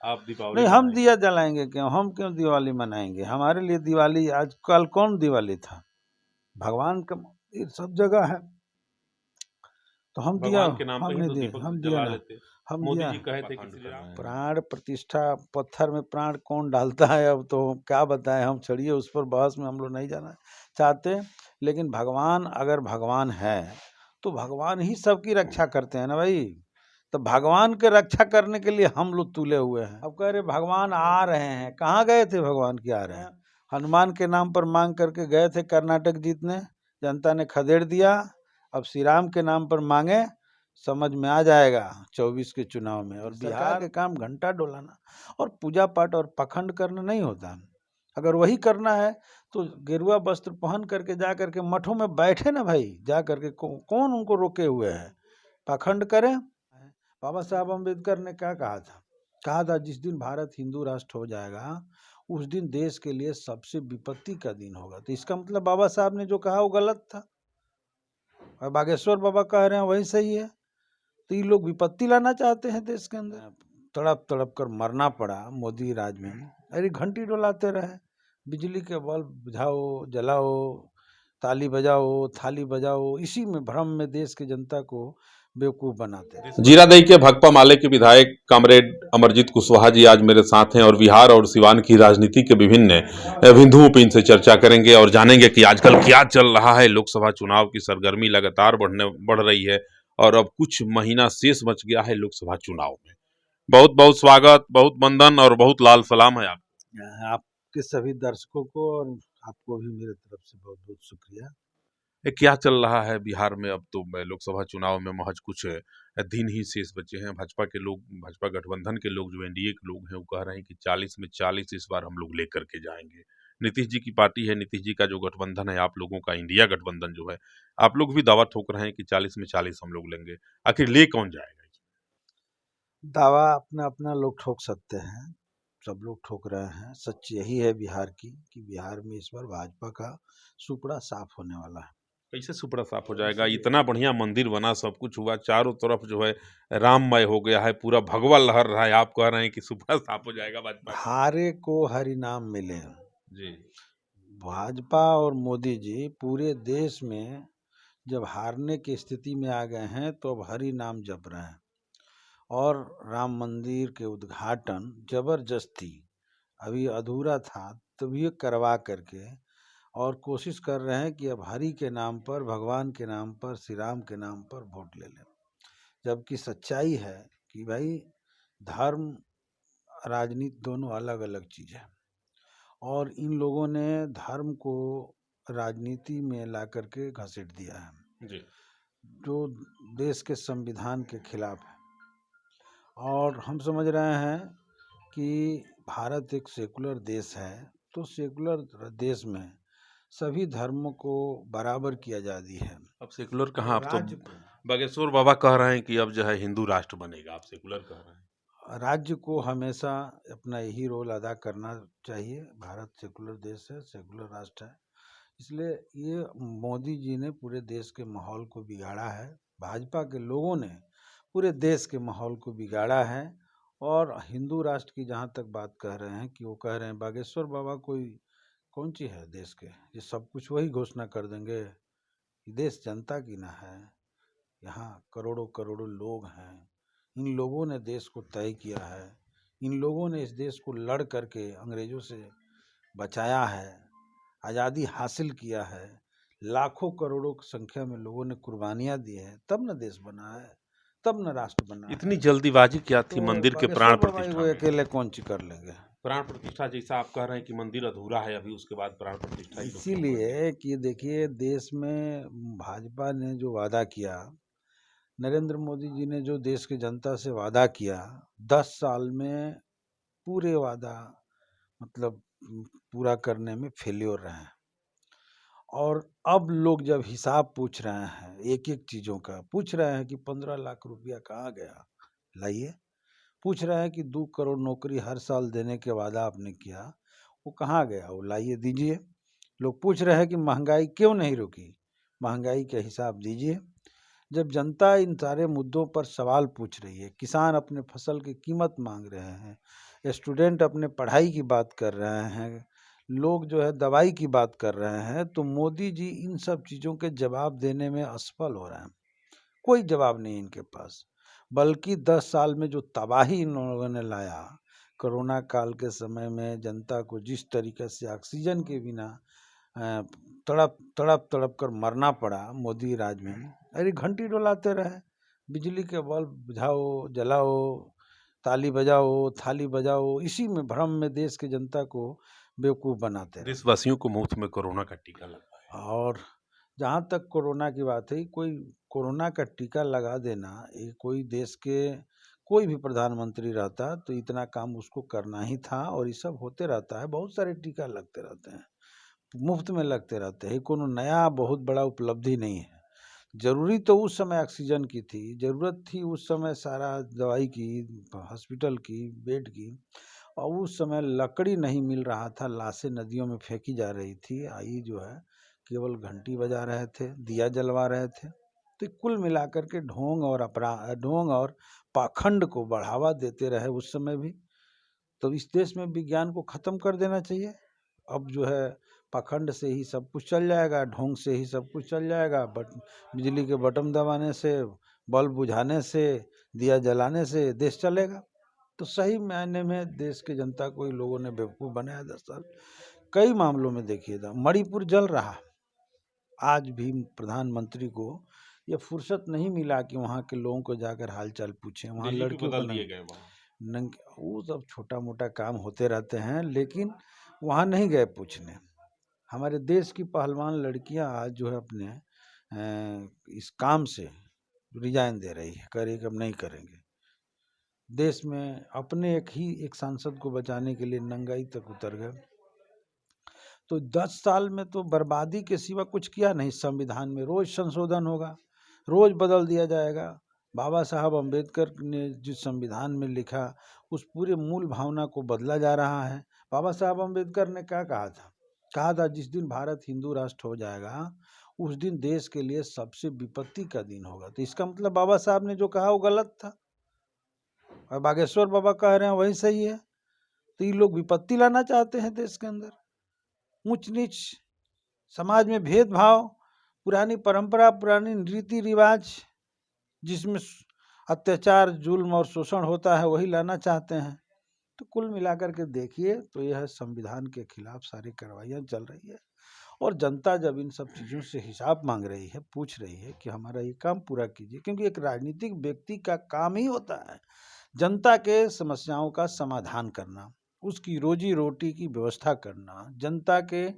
आप दीपावली नहीं, हम मनाएंगे? दिया जलाएंगे क्यों? हम क्यों दिवाली मनाएंगे? हमारे लिए दिवाली आजकल कौन दिवाली था? भगवान का मंदिर सब जगह है, तो हम दिया, भगवान के नाम पे हम ही नहीं तो दिए, दीपक हम दिया जला ना, लेते। हम मोदी दिया। जी कहे थे कि श्री राम प्राण प्रतिष्ठा, पत्थर में प्राण कौन डालता है? अब तो क्या बताएं हम, छोड़िए उस पर बहस में हम लोग नहीं जाना चाहते। लेकिन भगवान अगर भगवान है तो भगवान ही सबकी रक्षा करते हैं ना भाई। तो भगवान के रक्षा करने के लिए हम लोग तुले हुए हैं। अब कह रहे भगवान आ रहे हैं, कहाँ गए थे भगवान के आ रहे हैं? हनुमान के नाम पर मांग करके गए थे कर्नाटक जीतने, जनता ने खदेड़ दिया। अब श्री राम के नाम पर मांगे, समझ में आ जाएगा 24 के चुनाव में। और बिहार के काम घंटा डोलाना और पूजा पाठ और पखंड करना नहीं होता। अगर वही करना है तो गेरुआ वस्त्र पहन करके जा करके मठों में बैठे ना भाई, जा करके कौन उनको रोके हुए है? पखंड करें। बाबा साहब अम्बेडकर ने क्या कहा था जिस दिन भारत हिंदू राष्ट्र हो जाएगा उस दिन देश के लिए सबसे विपत्ति का दिन होगा। तो इसका मतलब बाबा साहब ने जो कहा वो गलत था, और बागेश्वर बाबा कह रहे हैं वही सही है। तो ये लोग विपत्ति लाना चाहते हैं देश के अंदर। तड़प तड़प कर मरना पड़ा मोदी राज में। अरे घंटी डोलाते रहे, बिजली के बल्ब बुझाओ, जलाओ, ताली बजाओ, थाली बजाओ, इसी में भ्रम में देश की जनता को बेवकूफ बनाते हैं। जीरादेई के भकपा माले के विधायक कॉमरेड अमरजीत कुशवाहा जी आज मेरे साथ हैं और बिहार और सिवान की राजनीति के विभिन्न बिंदुओं पर इनसे चर्चा करेंगे और जानेंगे कि आजकल क्या चल रहा है। लोकसभा चुनाव की सरगर्मी लगातार बढ़ रही है और अब कुछ महीना शेष बच गया है लोकसभा चुनाव में। बहुत बहुत स्वागत, बहुत वंदन और बहुत लाल सलाम है आप। आपके सभी दर्शकों को और आपको भी मेरे तरफ से बहुत बहुत शुक्रिया। क्या चल रहा है बिहार में? अब तो लोकसभा चुनाव में महज कुछ दिन ही शेष बचे हैं। भाजपा के लोग, भाजपा गठबंधन के लोग, जो एनडीए के लोग हैं, वो कह रहे हैं कि 40 में 40 इस बार हम लोग लेकर के जाएंगे। नीतीश जी की पार्टी है, नीतीश जी का जो गठबंधन है, आप लोगों का इंडिया गठबंधन जो है, आप लोग भी दावा ठोक रहे हैं कि 40 में 40 हम लोग लेंगे। आखिर ले कौन जाएगा? दावा अपना अपना लोग ठोक सकते हैं, सब लोग ठोक रहे हैं। सच यही है बिहार की कि बिहार में इस बार भाजपा का सुपड़ा साफ होने वाला है। कैसे सुपड़ा साफ हो जाएगा? इतना बढ़िया मंदिर बना, सब कुछ हुआ, चारों तरफ जो है राममय हो गया है, पूरा भगवा लहर रहा है, आप कह रहे हैं कि सुपड़ा साफ हो जाएगा भाजपा का? हारे को हरि नाम मिले। जी। भाजपा और मोदी जी पूरे देश में जब हारने की स्थिति में आ गए हैं तो अब हरि नाम जप रहे हैं और राम मंदिर के उद्घाटन जबरदस्ती अभी अधूरा था तभी करवा करके और कोशिश कर रहे हैं कि अब हरि के नाम पर, भगवान के नाम पर, श्री राम के नाम पर वोट ले लें। जबकि सच्चाई है कि भाई धर्म राजनीति दोनों अलग अलग चीज़ है और इन लोगों ने धर्म को राजनीति में ला करके घसीट दिया है जी। जो देश के संविधान के खिलाफ है। और हम समझ रहे हैं कि भारत एक सेकुलर देश है, तो सेकुलर देश में सभी धर्मों को बराबर की आज़ादी है। अब सेकुलर कहाँ, अब राज्य तो को बागेश्वर बाबा कह रहे हैं कि अब जो है हिंदू राष्ट्र बनेगा, आप सेकुलर कह रहे हैं। राज्य को हमेशा अपना यही रोल अदा करना चाहिए। भारत सेकुलर देश है, सेकुलर राष्ट्र है, इसलिए ये मोदी जी ने पूरे देश के माहौल को बिगाड़ा है। भाजपा के लोगों ने पूरे देश के माहौल को बिगाड़ा है। और हिंदू राष्ट्र की जहाँ तक बात कह रहे हैं कि वो कह रहे हैं बागेश्वर बाबा कोई कौन सी है देश के, ये सब कुछ वही घोषणा कर देंगे। देश जनता की ना है, यहाँ करोड़ों करोड़ों लोग हैं। इन लोगों ने देश को तय किया है, इन लोगों ने इस देश को लड़ करके अंग्रेजों से बचाया है, आज़ादी हासिल किया है, लाखों करोड़ों की संख्या में लोगों ने कुर्बानियाँ दी हैं, तब न देश बना है, तब न राष्ट्र बना है। इतनी जल्दीबाजी क्या थी तो मंदिर के बागेश्वर प्राण बाबा प्रतिष्ठा वो में? अकेले कौन सी कर लेंगे? प्राण प्रतिष्ठा जैसा आप कह रहे हैं कि मंदिर अधूरा है अभी, उसके बाद प्राण प्रतिष्ठा ही लोग क्यों करेंगे? इसीलिए कि देखिए देश में भाजपा ने जो वादा किया, नरेंद्र मोदी जी ने जो देश की जनता से वादा किया, 10 साल में पूरे वादा मतलब पूरा करने में फेल्योर रहे हैं। और अब लोग जब हिसाब पूछ रहे हैं, एक एक चीज़ों का पूछ रहे हैं कि 15 लाख रुपया कहाँ गया, लाइए। पूछ रहे हैं कि 2 करोड़ नौकरी हर साल देने के वादा आपने किया, वो कहाँ गया, वो लाइए दीजिए। लोग पूछ रहे हैं कि महंगाई क्यों नहीं रुकी, महंगाई के हिसाब दीजिए। जब जनता इन सारे मुद्दों पर सवाल पूछ रही है, किसान अपने फसल की कीमत मांग रहे हैं, स्टूडेंट अपने पढ़ाई की बात कर रहे हैं, लोग जो है दवाई की बात कर रहे हैं, तो मोदी जी इन सब चीज़ों के जवाब देने में असफल हो रहे हैं। कोई जवाब नहीं इनके पास, बल्कि 10 साल में जो तबाही इन लोगों ने लाया, कोरोना काल के समय में जनता को जिस तरीके से ऑक्सीजन के बिना तड़प तड़प तड़प कर मरना पड़ा मोदी राज में। अरे घंटी डोलाते रहे, बिजली के बल्ब बुझाओ, जलाओ, ताली बजाओ, थाली बजाओ, इसी में भ्रम में देश की जनता को बेवकूफ़ बनाते रहे। देशवासियों को मुफ्त में कोरोना का टीका लगवाया। और जहाँ तक कोरोना की बात है, कोई कोरोना का टीका लगा देना, ये कोई देश के कोई भी प्रधानमंत्री रहता तो इतना काम उसको करना ही था, और ये सब होते रहता है। बहुत सारे टीका लगते रहते हैं, मुफ्त में लगते रहते हैं, कोनो नया बहुत बड़ा उपलब्धि नहीं है। जरूरी तो उस समय ऑक्सीजन की थी, जरूरत थी उस समय सारा दवाई की, हॉस्पिटल की, बेड की, और उस समय लकड़ी नहीं मिल रहा था, लाशें नदियों में फेंकी जा रही थी। आई जो है केवल घंटी बजा रहे थे, दिया जलवा रहे थे। तो कुल मिलाकर के ढोंग और पाखंड को बढ़ावा देते रहे उस समय भी। तो इस देश में विज्ञान को खत्म कर देना चाहिए। अब जो है पाखंड से ही सब कुछ चल जाएगा, ढोंग से ही सब कुछ चल जाएगा, बिजली के बटन दबाने से, बल्ब बुझाने से, दिया जलाने से देश चलेगा। तो सही मायने में देश की जनता को ही लोगों ने बेवकूफ़ बनाया 10 साल। कई मामलों में देखिएगा, मणिपुर जल रहा, आज भी प्रधानमंत्री को ये फुर्सत नहीं मिला कि वहाँ के लोगों को जाकर हालचाल पूछें, वहाँ डीजीपी लड़कियों को बदल दिए गए वहाँ। वो सब छोटा मोटा काम होते रहते हैं, लेकिन वहाँ नहीं गए पूछने। हमारे देश की पहलवान लड़कियां आज जो है अपने इस काम से रिजाइन दे रही है, करें कि अब नहीं करेंगे। देश में अपने एक सांसद को बचाने के लिए नंगाई तक उतर गए। तो 10 साल में तो बर्बादी के सिवा कुछ किया नहीं। संविधान में रोज संशोधन होगा, रोज बदल दिया जाएगा। बाबा साहब अम्बेडकर ने जिस संविधान में लिखा, उस पूरे मूल भावना को बदला जा रहा है। बाबा साहब अम्बेडकर ने क्या कहा था? कहा था जिस दिन भारत हिंदू राष्ट्र हो जाएगा, उस दिन देश के लिए सबसे विपत्ति का दिन होगा। तो इसका मतलब बाबा साहब ने जो कहा वो गलत था, और बागेश्वर बाबा कह रहे हैं वही सही है। तो ये लोग विपत्ति लाना चाहते हैं देश के अंदर, ऊंच नीच, समाज में भेदभाव, पुरानी परंपरा, पुरानी रीति रिवाज जिसमें अत्याचार, जुल्म और शोषण होता है, वही लाना चाहते हैं। तो कुल मिलाकर के देखिए तो यह संविधान के खिलाफ सारी कार्रवाइयाँ चल रही है। और जनता जब इन सब चीज़ों से हिसाब मांग रही है, पूछ रही है कि हमारा ये काम पूरा कीजिए, क्योंकि एक राजनीतिक व्यक्ति का काम ही होता है जनता के समस्याओं का समाधान करना, उसकी रोजी रोटी की व्यवस्था करना, जनता के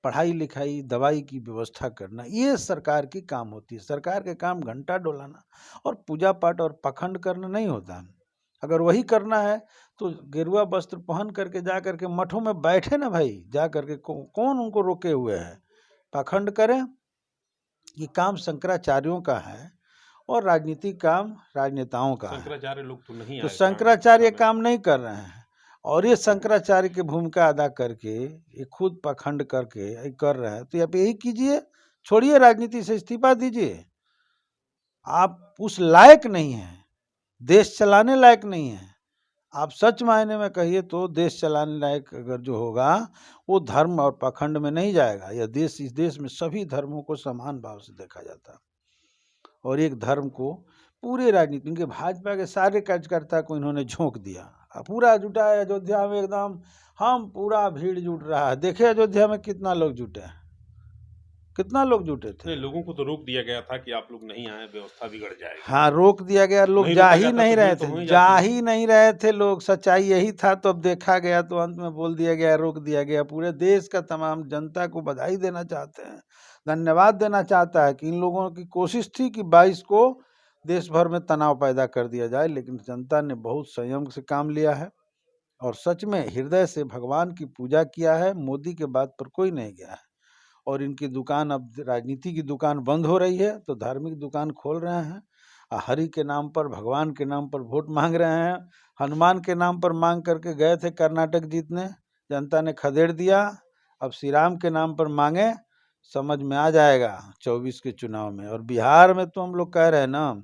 पढ़ाई लिखाई दवाई की व्यवस्था करना, ये सरकार की काम होती है। सरकार के काम घंटा डोलाना और पूजा पाठ और पाखंड करना नहीं होता। अगर वही करना है तो गेरुआ वस्त्र पहन करके जा करके मठों में बैठे ना भाई, जा करके कौन उनको रोके हुए है? पाखंड करें। ये काम शंकराचार्यों का है और राजनीतिक काम राजनेताओं का है। शंकराचार्य लोग तो नहीं तो आए शंकराचार्य काम नहीं कर रहे हैं, और ये शंकराचार्य की भूमिका अदा करके ये खुद पाखंड करके ये कर रहे हैं। तो आप यही कीजिए, छोड़िए राजनीति से, इस्तीफा दीजिए। आप उस लायक नहीं हैं, देश चलाने लायक नहीं है। आप सच मायने में कहिए तो देश चलाने लायक अगर जो होगा वो धर्म और पाखंड में नहीं जाएगा। यह देश, इस देश में सभी धर्मों को समान भाव से देखा जाता है, और एक धर्म को पूरे राजनीति, इनके भाजपा के सारे कार्यकर्ता को इन्होंने झोंक दिया, पूरा जुटा है अयोध्या में एकदम। हम पूरा भीड़ जुट रहा है, देखे अयोध्या में कितना लोग जुटे हैं, कितना लोग जुटे थे। नहीं, लोगों को तो रोक दिया गया था कि आप लोग नहीं आए, व्यवस्था बिगड़ जाएगी। हाँ, रोक दिया गया, लोग नहीं जा रोका ही जाता नहीं तो रहे भीड़ तो हो थे, ही जा जाती। ही नहीं रहे थे लोग। सच्चाई यही था। तो अब देखा गया तो अंत में बोल दिया गया, रोक दिया गया। पूरे देश का तमाम जनता को बधाई देना चाहते हैं, धन्यवाद देना चाहता है कि इन लोगों की कोशिश थी कि 22 को देश भर में तनाव पैदा कर दिया जाए, लेकिन जनता ने बहुत संयम से काम लिया है और सच में हृदय से भगवान की पूजा किया है। मोदी के बात पर कोई नहीं गया है। और इनकी दुकान, अब राजनीति की दुकान बंद हो रही है तो धार्मिक दुकान खोल रहे हैं। हरि के नाम पर, भगवान के नाम पर वोट मांग रहे हैं। हनुमान के नाम पर मांग करके गए थे कर्नाटक जीतने, जनता ने खदेड़ दिया। अब श्री राम के नाम पर मांगे समझ में आ जाएगा 24 के चुनाव में। और बिहार में तो हम लोग कह रहे हैं ना,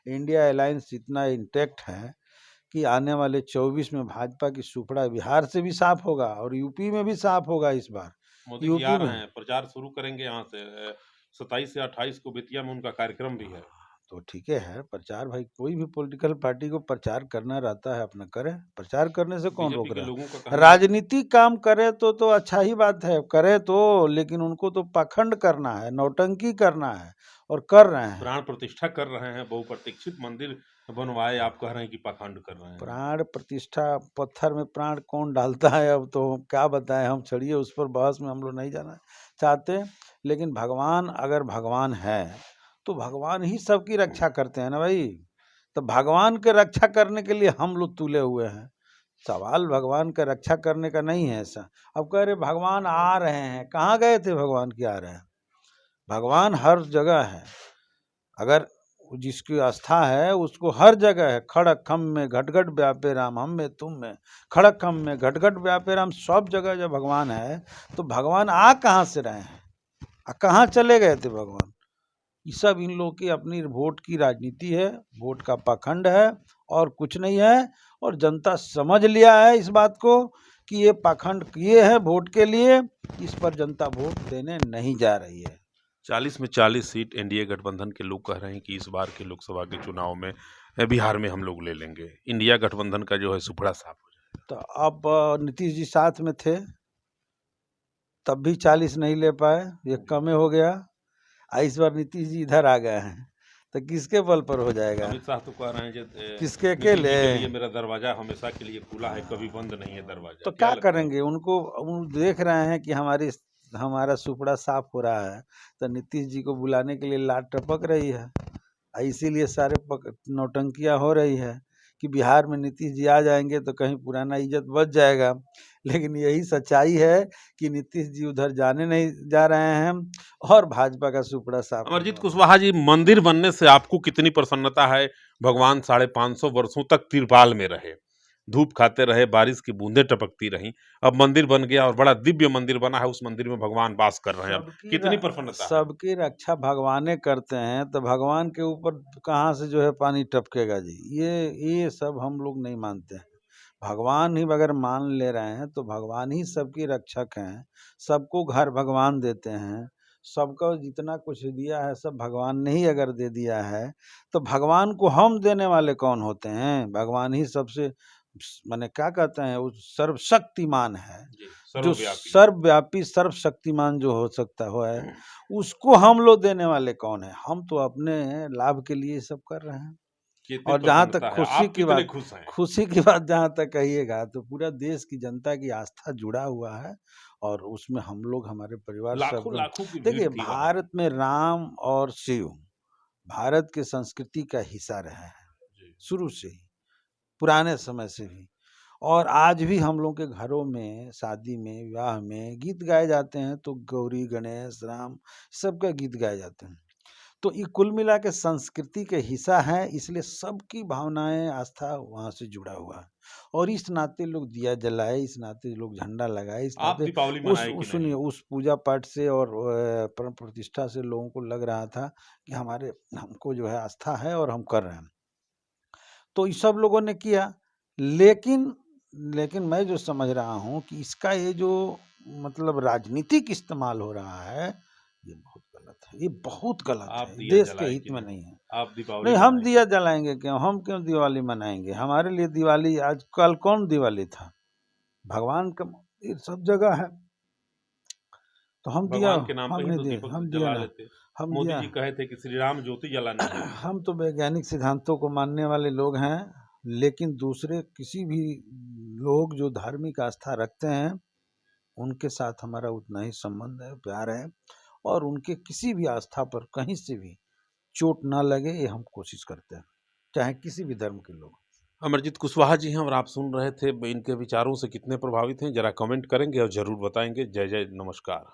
इंडिया अलायंस इतना इंटैक्ट है कि आने वाले 24 में भाजपा की सुपड़ा बिहार से भी साफ होगा और यूपी में भी साफ होगा इस बार। मोदी जी आ यूपी में रहे हैं, प्रचार शुरू करेंगे यहाँ से 27 या 28 को बेतिया में उनका कार्यक्रम भी है। तो ठीक है, प्रचार भाई कोई भी पॉलिटिकल पार्टी को प्रचार करना रहता है, अपना करे, प्रचार करने से कौन बीजेपी रोक के रहा लोगों का है। कहना है राजनीतिक काम करे तो अच्छा ही बात है, करे तो, लेकिन उनको तो पाखंड करना है, नौटंकी करना है और कर रहे हैं। प्राण प्रतिष्ठा कर रहे हैं, बहुप्रतीक्षित मंदिर बनवाए, आप कह रहे हैं कि पाखंड कर रहे हैं। प्राण प्रतिष्ठा, पत्थर में प्राण कौन डालता है, अब तो क्या बताएं हम, छोड़िए उस पर बहस में हम लोग नहीं जाना चाहते। लेकिन भगवान अगर भगवान है तो भगवान ही सबकी रक्षा करते हैं ना भाई। तो भगवान के रक्षा करने के लिए हम लोग तुले हुए हैं। सवाल भगवान का रक्षा करने का नहीं है ऐसा। अब कह रहे भगवान आ रहे हैं, कहाँ गए थे भगवान की आ रहे हैं? भगवान हर जगह है। अगर जिसकी आस्था है उसको हर जगह है। खड़क खम में घट घट व्यापे राम, हम में तुम में, खड़क खम में घट घट व्यापे राम, सब जगह जब भगवान है तो भगवान आ कहाँ से रहे हैं, कहाँ चले गए थे भगवान? ये सब इन लोगों की अपनी वोट की राजनीति है, वोट का पाखंड है और कुछ नहीं है। और जनता समझ लिया है इस बात को कि ये पाखंड किए हैं वोट के लिए, इस पर जनता वोट देने नहीं जा रही है। 40 में 40 सीट एनडीए गठबंधन के लोग कह रहे हैं कि इस बार के लोकसभा के चुनाव में बिहार में हम लोग ले लेंगे, इंडिया गठबंधन का जो है सुपड़ा साफ हो जाए। तो अब नीतीश जी साथ में थे तब भी 40 नहीं ले पाए, ये कम हो गया। इस बार नीतीश जी इधर आ गए हैं तो किसके बल पर हो जाएगा? अमित शाह तो कह रहे हैं किसके नीतीश जी अकेले? के लिए मेरा दरवाजा हमेशा के लिए खुला है, कभी बंद नहीं है दरवाजा। तो क्या क्या लगता है? करेंगे उनको? उन देख रहे हैं कि हमारा सुपड़ा साफ हो रहा है तो नीतीश जी को बुलाने के लिए लाट टपक रही है। इसीलिए सारे नौटंकियां हो रही है कि बिहार में नीतीश जी आ जाएंगे तो कहीं पुराना इज्जत बच जाएगा। लेकिन यही सच्चाई है कि नीतीश जी उधर जाने नहीं जा रहे हैं और भाजपा का सुपड़ा साफ होने अमरजीत वाला है। कुशवाहा जी, मंदिर बनने से आपको कितनी प्रसन्नता है? भगवान 550 वर्षों तक तिरपाल में रहे, धूप खाते रहे, बारिश की बूंदें टपकती रहीं, अब मंदिर बन गया और बड़ा दिव्य मंदिर बना है, उस मंदिर में भगवान वास कर रहे हैं। अब कितनी प्रसन्नता है? सबकी रक्षा भगवाने करते हैं तो भगवान के ऊपर कहाँ से जो है पानी टपकेगा जी? ये सब हम लोग नहीं मानते हैं। भगवान ही अगर मान ले रहे हैं तो भगवान ही सबकी रक्षक हैं। सबको घर भगवान देते हैं, सबको जितना कुछ दिया है सब भगवान ने ही अगर दे दिया है तो भगवान को हम देने वाले कौन होते हैं? भगवान ही सबसे माने क्या कहते हैं, वो सर्वशक्तिमान है, जो सर्वव्यापी सर्वशक्तिमान जो हो सकता है, उसको हम लोग देने वाले कौन है? हम तो अपने लाभ के लिए सब कर रहे हैं। कितनी और जहाँ तक प्रसन्नता है, आप कितने खुश हैं? खुशी की बात जहाँ तक कहिएगा तो पूरा देश की जनता की आस्था जुड़ा हुआ है और उसमें हम लोग, हमारे परिवार सब लाखों लाखों की भीड़ देखिए, थी वहाँ। भारत में राम और शिव भारत के संस्कृति का हिस्सा रहे हैं जी। शुरू से ही, पुराने समय से भी। और आज भी हम लोग के घरों में, शादी में, विवाह में गीत गाए जाते हैं तो गौरी, गणेश, राम सबका गीत गाए जाते हैं। तो ये कुल मिला के संस्कृति के हिस्सा है, इसलिए सबकी भावनाएं, आस्था वहाँ से जुड़ा हुआ है। और इस नाते लोग दिया जलाए, इस नाते लोग झंडा लगाए, इस आप नाते दीपावली मनाए कि नहीं? सुनिए, उस पूजा पाठ से और प्राण प्रतिष्ठा से लोगों को लग रहा था कि हमको जो है आस्था है और हम कर रहे हैं। तो ये सब लोगों ने किया, लेकिन मैं जो समझ रहा हूँ कि इसका ये जो मतलब राजनीतिक इस्तेमाल हो रहा है, ये बहुत गलत है, ये बहुत गलत आप है, दिया देश के जलाए हित कि में नहीं? नहीं है। आप दीपावली नहीं, हम मनाए कि दिया नहीं? जलाएंगे क्यों? हम क्यों दिवाली मनाएंगे? हमारे लिए दिवाली, आज कल कौन दिवाली था? भगवान का ये सब जगह है तो हम दिया, भगवान के नाम पे ही हमने तो दिया, दीपक हम दिया जला ना, लेते। हम मोदी दिया। जी कहे थे कि श्री राम ज्योति जलानी है। हम तो वैज्ञानिक सिद्धांतों को मानने वाले लोग हैं, लेकिन दूसरे किसी भी लोग जो धार्मिक आस्था रखते हैं उनके साथ हमारा उतना ही संबंध है, प्यार है, और उनके किसी भी आस्था पर कहीं से भी चोट ना लगे ये हम कोशिश करते हैं, चाहे किसी भी धर्म के लोग। अमरजीत कुशवाहा जी हैं और आप सुन रहे थे। इनके विचारों से कितने प्रभावित हैं, जरा कमेंट करेंगे और जरूर बताएंगे। जय जय, नमस्कार।